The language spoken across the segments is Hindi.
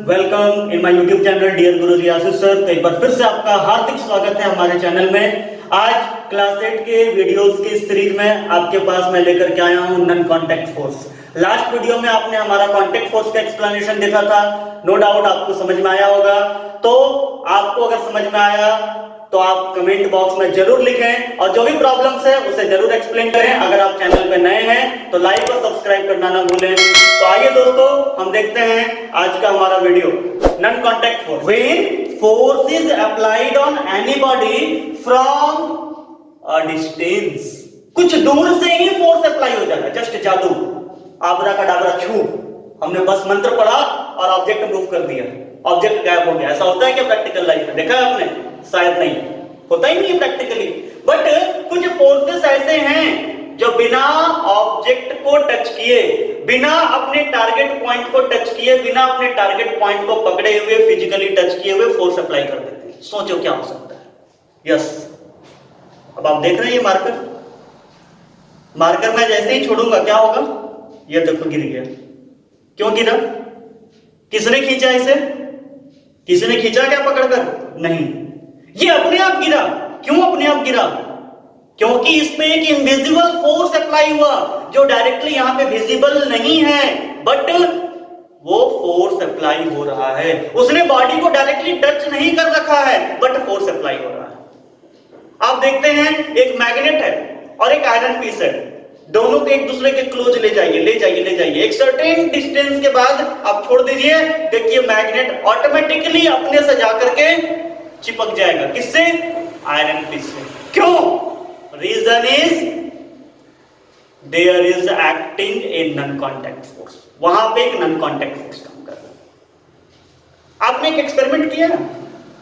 Welcome in my YouTube channel dear Guruji Ashish sir. तो एक बार फिर से आपका हार्दिक स्वागत है हमारे चैनल में। आज क्लास 8 के वीडियोस की सीरीज में आपके पास मैं लेकर के आया हूं non contact force. Last video में आपने हमारा कांटेक्ट फोर्स का एक्सप्लेनेशन देखा था, नो डाउट आपको समझ में आया होगा। तो आपको अगर समझ में आया तो आप कमेंट बॉक्स में जरूर लिखें और जो भी प्रॉब्लम्स है उसे जरूर एक्सप्लेन करें। अगर आप चैनल पे नए हैं तो लाइक और सब्सक्राइब करना ना भूलें। तो आइए दोस्तों हम देखते हैं आज का हमारा video non contact force. When force is applied on anybody from a distance, कुछ दूर से ही फोर्स अप्लाई हो जाता है। जस्ट जादू, आबरा का डाबरा छू, हमने बस मंत्र पढ़ा और ऑब्जेक्ट मूव कर दिया, ऑब्जेक्ट गायब हो गया। ऐसा होता है क्या प्रैक्टिकल लाइफ में? देखा है आपने? शायद नहीं, होता ही नहीं है प्रैक्टिकली। बट कुछ फोर्सेस ऐसे हैं जो बिना ऑब्जेक्ट को टच किए, बिना अपने टारगेट पॉइंट को टच किए, बिना अपने टारगेट पॉइंट को पकड़े हुए, फिजिकली टच किए हुए फोर्स अप्लाई कर देते हैं। सोचो क्या हो सकता है। यस, अब आप देख रहे हैं ये मार्कर, मार्कर मैं जैसे ही छोड़ूंगा क्या होगा? ये देखो गिर गया। क्यों गिरा? किसने खींचा इसे? किसी ने खींचा क्या पकड़कर? नहीं, ये अपने आप गिरा। क्यों अपने आप गिरा? क्योंकि इसमें एक इनविजिबल फोर्स अप्लाई हुआ जो डायरेक्टली यहां पे विजिबल नहीं है, बट वो फोर्स अप्लाई हो रहा है। उसने बॉडी को डायरेक्टली टच नहीं कर रखा है, बट फोर्स अप्लाई हो रहा है। आप देखते हैं एक मैग्नेट है और एक आयरन पीस है, दोनों को एक दूसरे के क्लोज ले जाइए, ले जाइए, ले जाइए। एक सर्टेन डिस्टेंस के बाद आप छोड़ दीजिए, देखिए मैग्नेट ऑटोमेटिकली अपने से जाकर के चिपक जाएगा। किससे? आयरन पीस से। क्यों? Reason is there is acting a non contact force. वहां पे एक नॉन कांटेक्ट फोर्स काम कर रहा है। आपने एक एक्सपेरिमेंट किया,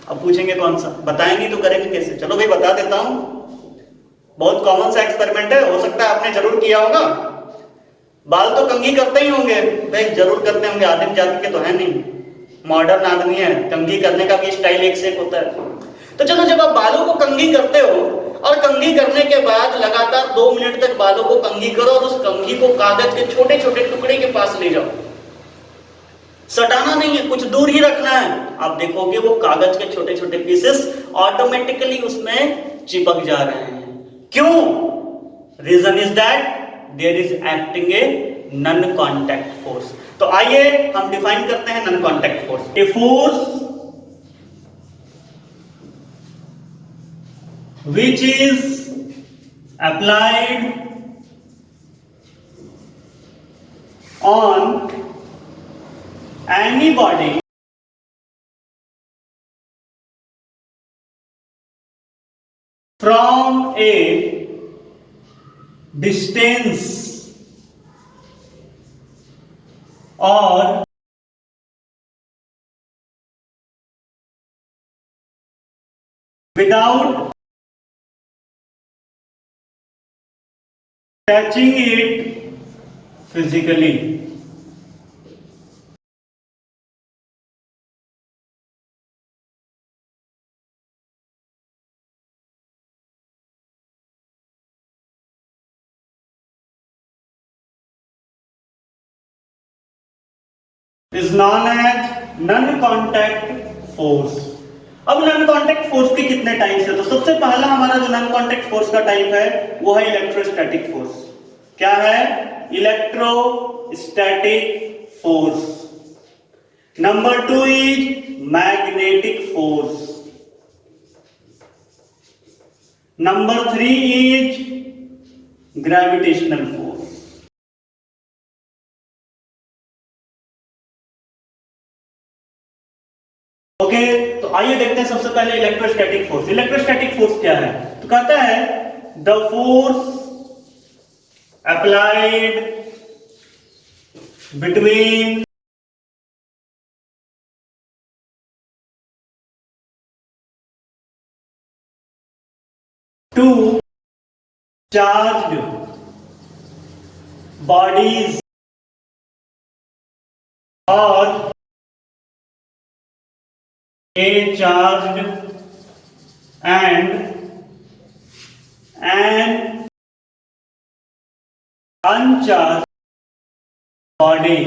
अब पूछेंगे कौन सा? बताएंगे तो करेंगे कैसे? चलो भाई बता देता हूं। बहुत कॉमन सा एक्सपेरिमेंट है, हो सकता है आपने जरूर किया होगा। बाल तो कंघी करते ही होंगे भाई, जरूर करते होंगे। आदिम जाति के तो है नहीं, मॉडर्न आदमी है, कंघी करने का भी स्टाइल एक से एक होता है। तो चलो, जब आप बालों को कंघी करते हो और कंघी करने के बाद लगातार 2 मिनट तक बालों को कंघी करो और उस कंघी को कागज के छोटे छोटे टुकड़े के पास ले जाओ। सटाना नहीं है, कुछ दूर ही रखना है। आप देखोगे वो कागज के छोटे छोटे पीसेस ऑटोमेटिकली उसमें चिपक जा रहे हैं। क्यों? Reason is that there is acting a non contact force. तो आइए हम डिफाइन करते हैं non contact force. A force which is applied on any body from a distance or without touching it physically. is known as non-contact force. अब नॉन कांटेक्ट फोर्स के कितने टाइप्स है? तो सबसे पहला हमारा जो नॉन कांटेक्ट फोर्स का टाइप है वो है इलेक्ट्रोस्टैटिक फोर्स। क्या है? Electrostatic force. Number 2 is magnetic force. Number 3 is gravitational force. Okay, तो आइए देखते हैं सबसे पहले इलेक्ट्रोस्टैटिक फोर्स। इलेक्ट्रोस्टैटिक फोर्स क्या है? तो कहता है the force applied between two charged bodies और a charged and an uncharged body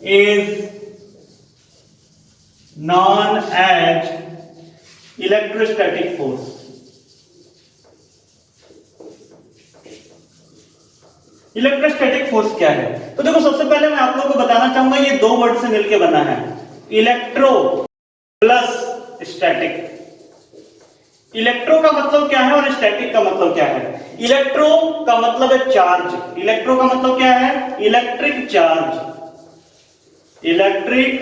is known as electrostatic force। Electrostatic force क्या है? तो देखो सबसे पहले मैं आप लोगों को बताना चाहूंगा ये दो वर्ड से मिलकर बना है, इलेक्ट्रो प्लस स्टैटिक। इलेक्ट्रो का मतलब क्या है और स्टैटिक का मतलब क्या है? इलेक्ट्रो का मतलब है चार्ज। इलेक्ट्रो का मतलब क्या है? Electric charge. इलेक्ट्रिक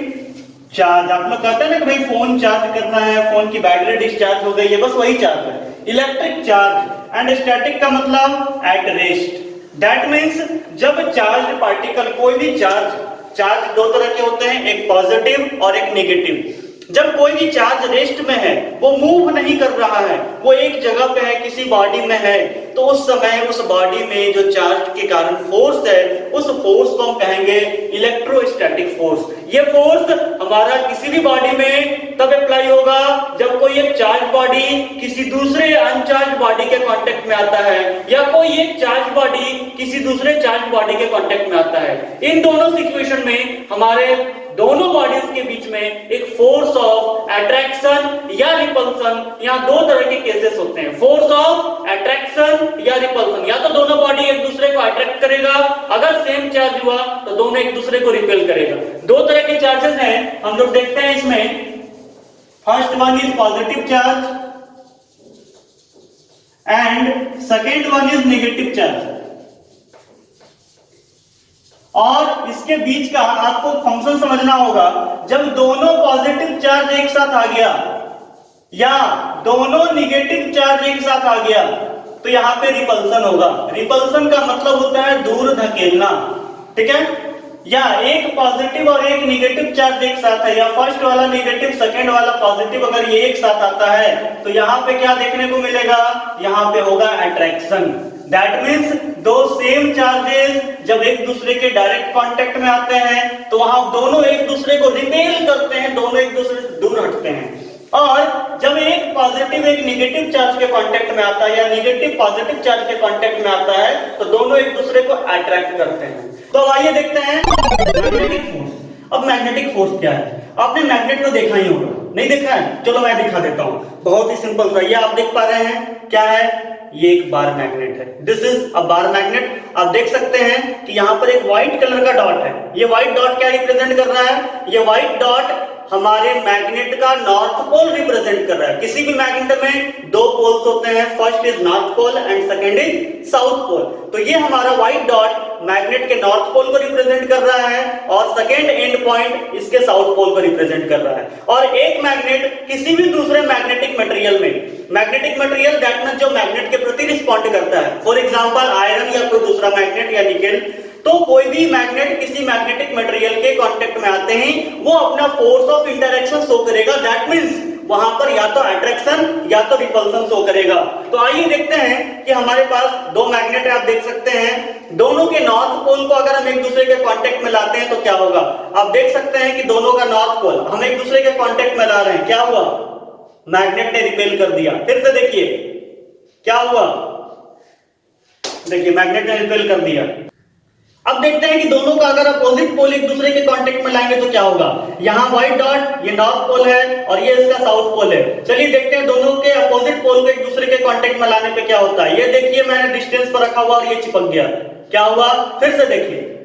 चार्ज, आप लोग कहते हैं ना कि भाई फोन चार्ज करना है, फोन की बैटरी डिस्चार्ज हो गई है, बस वही चार्ज है, इलेक्ट्रिक चार्ज। एंड स्टैटिक का मतलब एट रेस्ट। दैट मीन्स जब चार्ज पार्टिकल, कोई भी चार्ज दो तरह के होते हैं, एक पॉजिटिव और एक नेगेटिव। जब कोई भी चार्ज रेस्ट में है, वो मूव नहीं कर रहा है, वो एक जगह पे है, किसी बॉडी में है, तो उस समय उस बॉडी में जो चार्ज के कारण फोर्स है, उस फोर्स को हम कहेंगे इलेक्ट्रोस्टैटिक फोर्स। ये फोर्स हमारा किसी भी बॉडी में तब अप्लाई होगा जब कोई एक चार्ज बॉडी किसी दूसरे अनचार्ज बॉडी के कांटेक्ट में आता है, या कोई एक चार्ज बॉडी किसी दूसरे चार्ज बॉडी के कांटेक्ट में आता है। इन दोनों सिचुएशन में हमारे दोनों बॉडीज के बीच में एक फोर्स ऑफ अट्रैक्शन या रिपल्सन, यहां दो तरह के केसेस होते हैं, फोर्स ऑफ अट्रैक्शन या रिपल्सन। या तो दोनों बॉडी एक दूसरे को अट्रैक्ट करेगा, अगर सेम चार्ज हुआ तो दोनों एक दूसरे को रिपेल करेगा। दो तरह के चार्जेस हैं, हम लोग देखते हैं इसमें। First one is positive charge and second one is negative charge. और इसके बीच का आपको फंक्शन समझना होगा। जब दोनों पॉजिटिव चार्ज एक साथ आ गया या दोनों निगेटिव चार्ज एक साथ आ गया, तो यहां पे रिपल्सन होगा। रिपल्सन का मतलब होता है दूर धकेलना, ठीक है? या एक पॉजिटिव और एक निगेटिव चार्ज एक साथ है, या फर्स्ट वाला निगेटिव सेकंड वाला पॉजिटिव अगर ये एक साथ आता है, तो यहां पे क्या देखने को मिलेगा? यहां पे होगा अट्रैक्शन। दैट मीन्स दो सेम चार्जेस जब एक दूसरे के डायरेक्ट कांटेक्ट में आते हैं, तो वहां दोनों एक दूसरे को रिपेल करते हैं, दोनों एक दूसरे से दूर हटते हैं। और जब एक पॉजिटिव एक नेगेटिव चार्ज के कांटेक्ट में आता है, या नेगेटिव पॉजिटिव चार्ज के कांटेक्ट में आता है, तो दोनों एक दूसरे को अट्रैक्ट करते हैं। तो आइए देखते हैं मैग्नेटिक फोर्स। अब मैग्नेटिक फोर्स क्या है? आपने मैग्नेट को देखा ही होगा, नहीं देखा है? चलो मैं दिखा देता हूं, बहुत ही सिंपल सा। ये आप देख पा रहे हैं क्या है? ये एक बार मैग्नेट है। This is a bar magnet. आप देख सकते हैं कि यहां पर एक व्हाइट कलर का डॉट है। ये व्हाइट डॉट क्या रिप्रेजेंट कर रहा है? ये व्हाइट डॉट हमारे मैग्नेट का नॉर्थ पोल रिप्रेजेंट कर रहा है। किसी भी मैग्नेट में दो पोल्स होते हैं, first is north pole and second is south pole. तो ये हमारा व्हाइट डॉट मैग्नेट के नॉर्थ पोल को रिप्रेजेंट कर रहा है, और सेकंड एंड पॉइंट इसके साउथ पोल को रिप्रेजेंट कर रहा है। और एक मैग्नेट किसी भी दूसरे मैग्नेटिक मटेरियल में, मैग्नेटिक मटेरियल दैट मींस जो मैग्नेट के प्रति रिस्पॉन्ड करता है, फॉर एग्जांपल आयरन या कोई दूसरा मैग्नेट या निकेल, तो कोई भी मैग्नेट किसी मैग्नेटिक मटेरियल के कांटेक्ट में आते ही वो अपना फोर्स ऑफ इंटरेक्शन शो करेगा। दैट मींस वहां पर या तो अट्रैक्शन या तो रिपल्सन शो करेगा। तो आइए देखते हैं कि हमारे पास दो मैग्नेट है, आप देख सकते हैं। दोनों के नॉर्थ पोल को अगर हम एक दूसरे के कांटेक्ट में लाते हैं तो क्या होगा? आप देख सकते हैं कि दोनों का नॉर्थ पोल हम एक दूसरे के कांटेक्ट में ला रहे हैं, क्या हुआ? मैग्नेट ने रिपेल कर दिया। फिर से देखिए क्या हुआ, देखिए मैग्नेट ने रिपेल कर दिया। अब देखते हैं कि दोनों का अगर अपोजिट पोल एक दूसरे के कांटेक्ट में लाएंगे तो क्या होगा? यहां व्हाइट डॉट ये नॉर्थ पोल है और ये इसका साउथ पोल है। चलिए देखते हैं दोनों के अपोजिट पोल को एक दूसरे के कांटेक्ट में लाने पे क्या होता है। ये देखिए मैंने डिस्टेंस पर रखा हुआ और ये चिपक गया, क्या हुआ? फिर से देखिए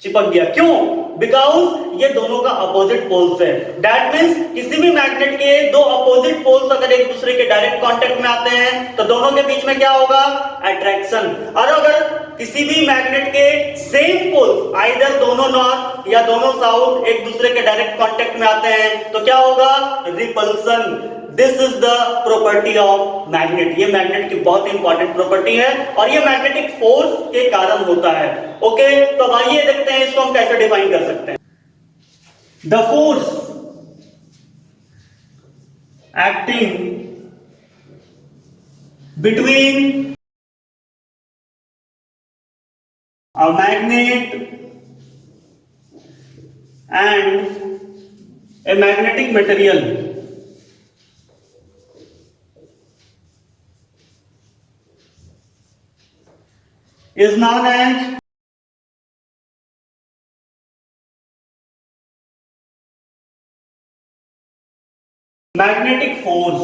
चिपक गया। क्यों? बिकॉज ये दोनों का अपोजिट पोल्स है। दैट मींस किसी भी मैग्नेट के दो अपोजिट पोल्स अगर एक दूसरे के डायरेक्ट कांटेक्ट में आते हैं तो दोनों के बीच में क्या होगा? अट्रैक्शन। और अगर किसी भी मैग्नेट के सेम पोल्स, आइदर दोनों नॉर्थ या दोनों साउथ एक दूसरे के डायरेक्ट कांटेक्ट में आते हैं तो क्या होगा? Repulsion. This is the property of magnet. ये मैग्नेट की बहुत इंपॉर्टेंट प्रॉपर्टी है और ये मैग्नेटिक फोर्स के कारण होता है। ओके, तो अब आइए देखते हैं इसको हम कैसे डिफाइन कर सकते हैं। The force acting between a magnet and a magnetic material is known as magnetic force,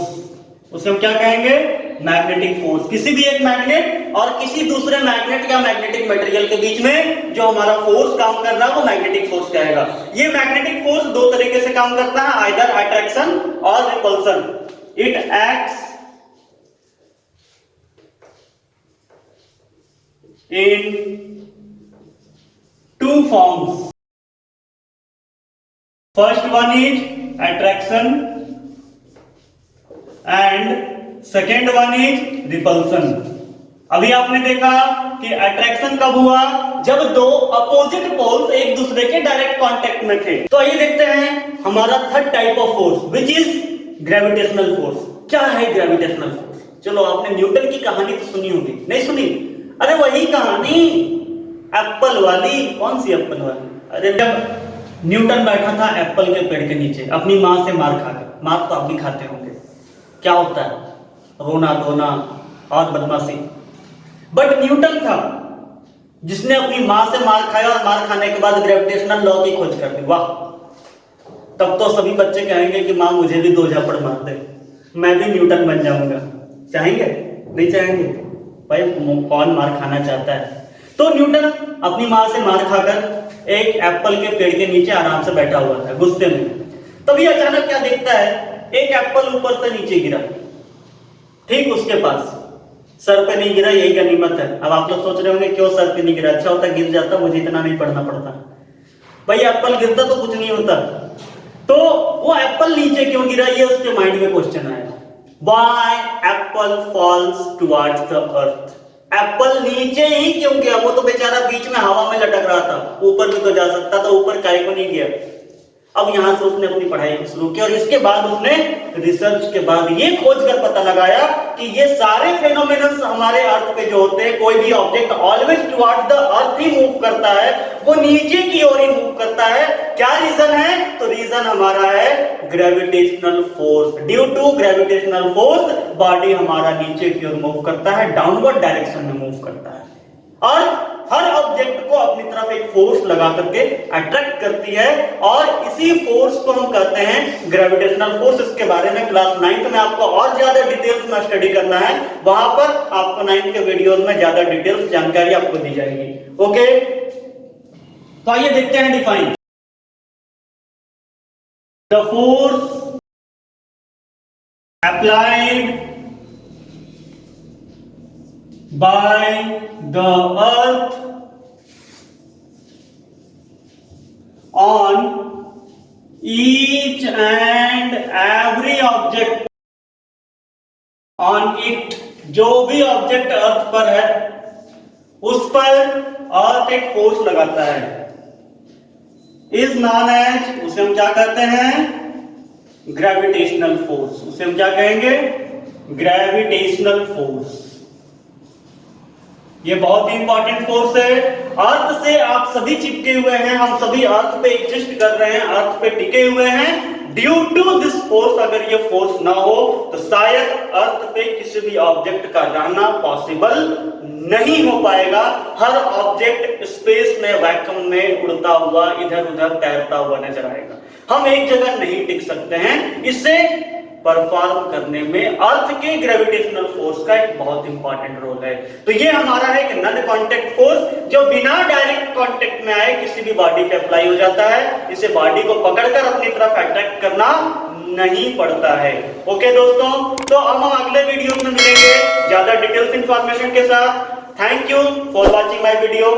उसे हम क्या कहेंगे? Magnetic force. किसी भी एक मैग्नेट और किसी दूसरे मैग्नेट या मैग्नेटिक मटेरियल के बीच में जो हमारा फोर्स काम कर रहा है वो मैग्नेटिक फोर्स कहेगा। ये मैग्नेटिक फोर्स दो तरीके से काम करता है, आइदर अट्रैक्शन और repulsion. It acts in two forms. First one is attraction and second one is repulsion. अभी आपने देखा कि अट्रैक्शन कब हुआ? जब दो अपोजिट पोल्स एक दूसरे के डायरेक्ट कांटेक्ट में थे। तो आइए देखते हैं हमारा third type of force which is gravitational force. क्या है ग्रेविटेशनल फोर्स? चलो, आपने न्यूटन की कहानी तो सुनी होगी, नहीं सुनी? अरे वही कहानी, एप्पल वाली। कौन सी एप्पल वाली? अरे जब न्यूटन बैठा था एप्पल के पेड़ के नीचे अपनी माँ से मार खाकर। मार तो आप भी खाते होंगे। क्या होता है? रोना धोना और बदमाशी। बट न्यूटन था जिसने अपनी माँ से मार खाया और मार खाने के बाद ग्रेविटेशनल लॉ की खोज कर दी। वाह! तब तो सभी बच्चे कहेंगे कि माँ मुझे भी 2 झापड़ मार दे, मैं भी न्यूटन बन जाऊंगा। चाहेंगे? नहीं चाहेंगे? भाई कौन मार खाना चाहता है? तो न्यूटन अपनी माँ से मार खाकर एक एप्पल के पेड़ के नीचे आराम से बैठा हुआ था गुस्से में। तभी अचानक क्या देखता है? एक एप्पल ऊपर से नीचे गिरा, ठीक उसके पास। सर पे नहीं गिरा, यही गनीमत है। अब आप लोग सोच रहे होंगे क्यों सर पे नहीं गिरा? अच्छा होता गिर जाता, मुझे इतना नहीं पढ़ना पड़ता। भाई एप्पल गिरता तो कुछ नहीं होता, तो वो एप्पल नीचे क्यों गिरा, ये उसके माइंड में क्वेश्चन आया। Why apple falls towards the earth? Apple नीचे ही क्यों गया? वो तो बेचारा बीच में हवा में लटक रहा था, ऊपर भी तो जा सकता था, ऊपर काहे को नहीं गया? अब यहां से उसने अपनी पढ़ाई शुरू की और इसके बाद उसने रिसर्च के बाद ये खोज कर पता लगाया कि ये सारे फेनोमेनन्स हमारे अर्थ पे जो होते हैं, कोई भी object always towards the earth he move करता है, वो नीचे की ओर ही मूव करता है। क्या रीजन है? तो रीजन हमारा है gravitational force. Due to gravitational force body हमारा नीचे की ओर मूव करता है, डाउनवर्ड डायरेक्शन में मूव करता है और हर ऑब्जेक्ट को अपनी तरफ एक फोर्स लगा करके अट्रैक्ट करती है और इसी फोर्स को हम कहते हैं ग्रेविटेशनल फोर्स। इसके बारे में क्लास 9th में आपको और ज्यादा डिटेल्स में स्टडी करना है, वहां पर आपको 9th के वीडियोस में ज्यादा डिटेल्स जानकारी आपको दी जाएगी। ओके, तो आइए देखते हैं define the force applied by the earth on each and every object on it। जो भी ऑब्जेक्ट अर्थ पर है उस पर अर्थ एक फोर्स लगाता है, इज नॉन एज, उसे हम क्या कहते हैं? Gravitational force. उसे हम क्या कहेंगे? Gravitational force. ये बहुत ही इंपॉर्टेंट फोर्स है। अर्थ से आप सभी चिपके हुए हैं, हम सभी अर्थ पे एग्जिस्ट कर रहे हैं, अर्थ पे टिके हुए हैं। ड्यू टू दिस फोर्स, अगर ये फोर्स ना हो तो शायद अर्थ पे किसी भी ऑब्जेक्ट का रहना पॉसिबल नहीं हो पाएगा। हर ऑब्जेक्ट स्पेस में, वैक्यूम में उड़ता हुआ, इधर उधर तैरता हुआ नजर आएगा। हम एक जगह नहीं टिक सकते हैं। इससे परफॉर्म करने में अर्थ के ग्रेविटेशनल फोर्स का एक बहुत इंपॉर्टेंट रोल है। तो ये हमारा है कि नॉन कांटेक्ट फोर्स, जो बिना डायरेक्ट कांटेक्ट में आए किसी भी बॉडी पे अप्लाई हो जाता है। इसे बॉडी को पकड़कर अपनी तरफ अट्रैक्ट करना नहीं पड़ता है। ओके दोस्तों, तो हम अगले वीडियो में मिलेंगे ज्यादा डिटेल्स इंफॉर्मेशन के साथ। Thank you for watching my video.